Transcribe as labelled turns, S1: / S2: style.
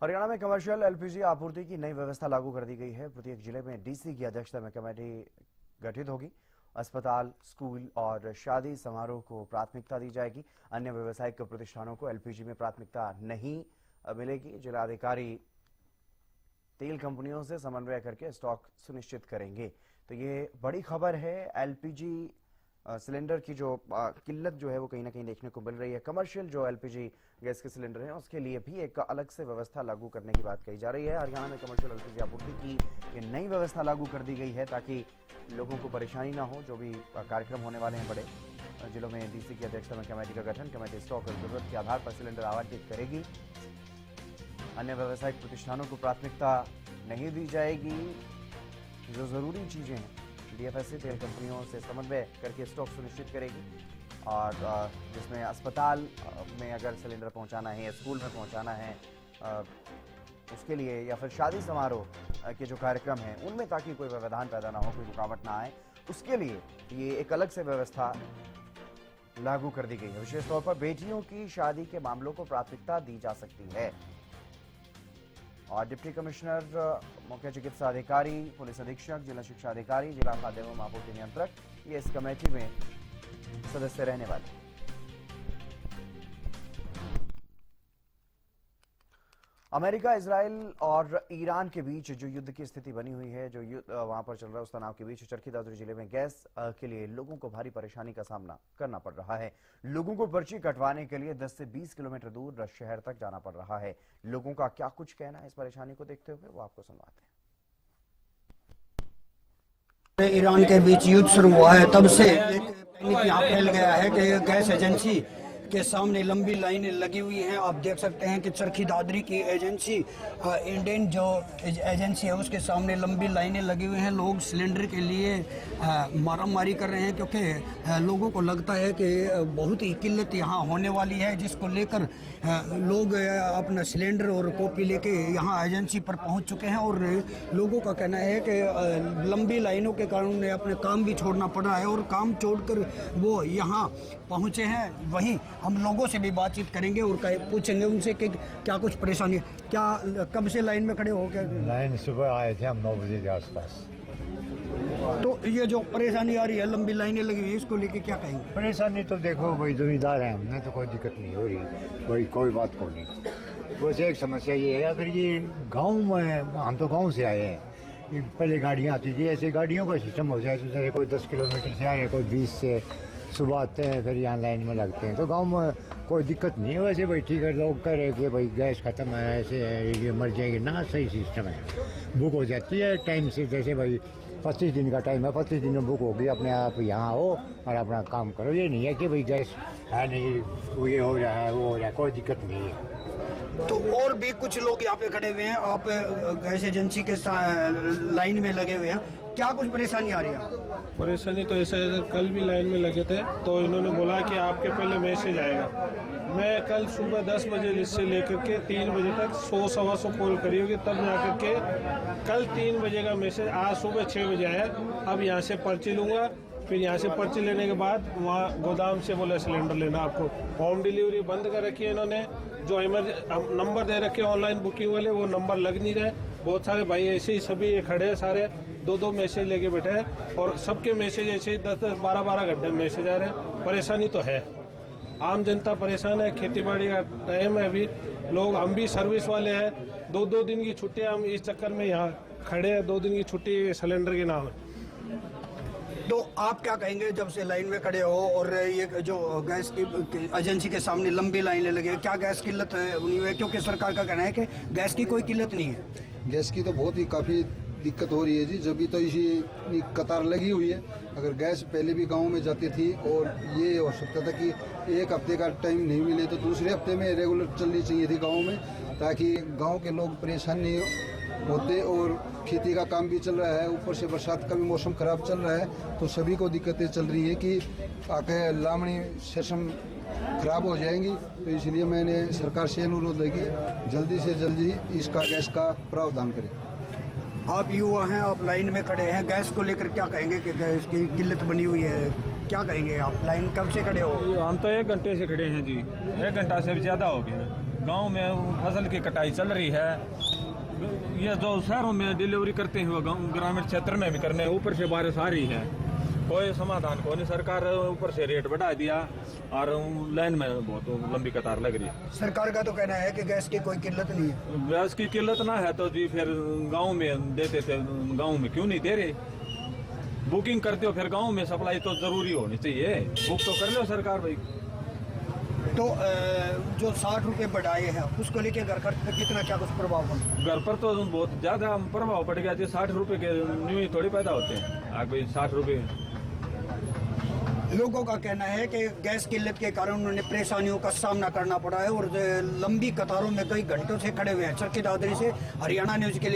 S1: हरियाणा में commercial LPG आपूर्ति की नई व्यवस्था लागू कर दी गई है। प्रत्येक जिले में डीसी की अध्यक्षता में कमेटी गठित होगी। अस्पताल, स्कूल और शादी समारोह को प्राथमिकता दी जाएगी। अन्य व्यावसायिक प्रतिष्ठानों को एलपीजी में प्राथमिकता नहीं मिलेगी। जिलाधिकारी तेल कंपनियों से समन्वय करके स्टॉक सुनिश्चित करेंगे। तो ये बड़ी खबर है। एलपीजी सिलेंडर की जो किल्लत जो है वो कहीं ना कहीं देखने को मिल रही है। कमर्शियल जो एलपीजी गैस के सिलेंडर हैं उसके लिए भी एक अलग से व्यवस्था लागू करने की बात कही जा रही है। हरियाणा में कमर्शियल एलपीजी आपूर्ति की ये नई व्यवस्था लागू कर दी गई है ताकि लोगों को परेशानी ना हो। जो भी कार्यक्रम होने वाले हैं बड़े जिलों में डीसी की अध्यक्षता में कमेटी का गठन। कमेटी स्टॉक और जरूरत के आधार पर सिलेंडर आवंटित करेगी। अन्य व्यावसायिक प्रतिष्ठानों को प्राथमिकता नहीं दी जाएगी। जो जरूरी चीजें हैं डीएफएससी तेल कंपनियों से समन्वय करके स्टॉक सुनिश्चित करेगी। और जिसमें अस्पताल में अगर सिलेंडर पहुंचाना है या स्कूल में पहुंचाना है उसके लिए, या फिर शादी समारोह के जो कार्यक्रम हैं उनमें ताकि कोई व्यवधान पैदा ना हो, कोई रुकावट ना आए, उसके लिए ये एक अलग से व्यवस्था लागू कर दी गई है। विशेष तौर पर बेटियों की शादी के मामलों को प्राथमिकता दी जा सकती है। और डिप्टी कमिश्नर, मुख्य चिकित्सा अधिकारी, पुलिस अधीक्षक, जिला शिक्षा अधिकारी, जिला खाद्य एवं आपूर्ति नियंत्रक ये इस कमेटी में सदस्य रहने वाले। अमेरिका, इजराइल और ईरान के बीच जो युद्ध की स्थिति बनी हुई है, जो युद्ध वहां पर चल रहा है, उस तनाव के बीच चरखी दादरी जिले में गैस के लिए लोगों को भारी परेशानी का सामना करना पड़ रहा है। लोगों को पर्ची कटवाने के लिए 10 से 20 किलोमीटर दूर शहर तक जाना पड़ रहा है। लोगों का क्या कुछ कहना है इस परेशानी को देखते हुए वो आपको सुनवाते
S2: हैं। ईरान के बीच युद्ध शुरू हुआ है तब से पैनिक यहाँ फैल गया है कि गैस एजेंसी के सामने लंबी लाइनें लगी हुई हैं। आप देख सकते हैं कि चरखी दादरी की एजेंसी, इंडियन जो एजेंसी है, उसके सामने लंबी लाइनें लगी हुई हैं। लोग सिलेंडर के लिए मारामारी कर रहे हैं क्योंकि लोगों को लगता है कि बहुत ही किल्लत यहाँ होने वाली है, जिसको लेकर लोग अपना सिलेंडर और कॉपी लेके यहाँ एजेंसी पर पहुँच चुके हैं। और लोगों का कहना है कि लंबी लाइनों के कारण उन्हें अपने काम भी छोड़ना पड़ रहा है और काम छोड़कर वो यहाँ पहुँचे हैं। वहीं हम लोगों से भी बातचीत करेंगे और पूछेंगे उनसे कि क्या कुछ परेशानी है। क्या कब से लाइन में खड़े हो गए?
S3: लाइन सुबह आए थे हम 9 बजे के आसपास।
S2: तो ये जो परेशानी आ रही है, लंबी लाइनें लगी हुई है, इसको लेके क्या कहेंगे?
S3: परेशानी तो देखो भाई, जमींदार हैं, हमने तो कोई दिक्कत नहीं हो रही भाई, कोई बात को नहीं। बस एक समस्या ये है, अगर ये गाँव में, हम तो गाँव से आए हैं, पहले गाड़ियाँ आती थी, ऐसे गाड़ियों का सिस्टम हो जाए तो कोई 10 किलोमीटर से आए, कोई 20 से सुबह आते हैं, फिर यहाँ लाइन में लगते हैं, तो गांव में कोई दिक्कत नहीं है। वैसे भाई ठीक है, लोग कह रहे कि भाई गैस ख़त्म है, ऐसे है, ये मर जाएगी ना, सही सिस्टम है, बुक हो जाती है टाइम से। जैसे भाई 25 दिन का टाइम है, 25 दिन में बुक होगी, अपने आप यहाँ हो और अपना काम करो। ये नहीं है कि भाई गैस है नहीं, ये हो रहा है, वो हो रहा है, कोई दिक्कत नहीं है।
S2: तो और भी कुछ लोग यहाँ पे खड़े हुए हैं, आप गैस एजेंसी के लाइन में लगे हुए हैं, क्या कुछ परेशानी आ रही है?
S4: परेशानी तो ऐसा है, कल भी लाइन में लगे थे तो इन्होंने बोला कि आपके पहले मैसेज आएगा। मैं कल सुबह 10 बजे से लेकर के 3 बजे तक 100-125 कॉल करी होगी, तब जाकर के कल 3 बजे का मैसेज आज सुबह 6 बजे आया। अब यहाँ से पर्ची लूँगा, फिर यहाँ से पर्ची लेने के बाद वहाँ गोदाम से बोला सिलेंडर लेना आपको। होम डिलीवरी बंद कर रखी है इन्होंने। जो नंबर दे रखे ऑनलाइन बुकिंग वाले, वो नंबर लग नहीं रहे। बहुत सारे भाई ऐसे ही सभी ये खड़े हैं, सारे 2-2 मैसेज लेके बैठे हैं और सबके मैसेज ऐसे ही 10-10, 12-12 घंटे में मैसेज आ रहे हैं। परेशानी तो है, आम जनता परेशान है। खेती बाड़ी का टाइम है अभी, लोग, हम भी सर्विस वाले हैं, 2-2 दिन की छुट्टी, हम इस चक्कर में यहाँ खड़े हैं। 2 दिन की छुट्टी सिलेंडर के नाम है।
S2: तो आप क्या कहेंगे जब से लाइन में खड़े हो और ये जो गैस की एजेंसी के सामने लंबी लाइनें लगी, क्या गैस किल्लत हुई है? क्योंकि सरकार का कहना है कि गैस की कोई किल्लत नहीं है।
S5: गैस की तो बहुत ही काफ़ी दिक्कत हो रही है जी, जब भी तो इसी कतार लगी हुई है। अगर गैस पहले भी गांव में जाती थी और ये हो सकता था कि एक हफ्ते का टाइम नहीं मिले तो दूसरे हफ्ते में रेगुलर चलनी चाहिए थी गांव में, ताकि गांव के लोग परेशान नहीं होते। और खेती का काम भी चल रहा है, ऊपर से बरसात का भी मौसम खराब चल रहा है, तो सभी को दिक्कतें चल रही है कि आके लामणी सेशन खराब हो जाएंगी। तो इसलिए मैंने सरकार से अनुरोध है कि जल्दी से जल्दी इसका गैस का प्रावधान करें।
S2: आप युवा हैं, आप लाइन में खड़े हैं, गैस को लेकर क्या कहेंगे कि गैस की किल्लत बनी हुई है, क्या कहेंगे आप? लाइन कब से खड़े हो?
S4: हम तो 1 घंटे से खड़े हैं जी, 1 घंटा से भी ज़्यादा हो गया।
S6: गांव में फसल की कटाई चल रही है। ये जो शहरों में डिलीवरी करते हैं वो ग्रामीण क्षेत्र में भी करने, ऊपर से बारिश आ रही है, कोई समाधान को नहीं। सरकार ऊपर से रेट बढ़ा दिया और लाइन में बहुत लंबी कतार लग रही है।
S2: सरकार का तो कहना है कि गैस की कोई किल्लत नहीं है।
S6: गैस की किल्लत ना है तो जी फिर गांव में देते थे, गांव में क्यों नहीं दे रहे? बुकिंग करते हो फिर गांव में सप्लाई तो जरूरी होनी चाहिए, बुक तो कर लो सरकार भाई।
S2: तो जो 60 रुपए बढ़ाए हैं उसको लेके घर खर्च पे कितना क्या कुछ प्रभाव पड़ा?
S6: घर पर तो बहुत ज्यादा प्रभाव पड़ गया जी। 60 रुपए के न्यू ही थोड़ी पैदा होते हैं, आगे 60 रुपए।
S2: लोगों का कहना है कि गैस किल्लत के कारण उन्होंने परेशानियों का सामना करना पड़ा है और लंबी कतारों में कई घंटों से खड़े हुए हैं। चरखी दादरी से हरियाणा न्यूज के लिए।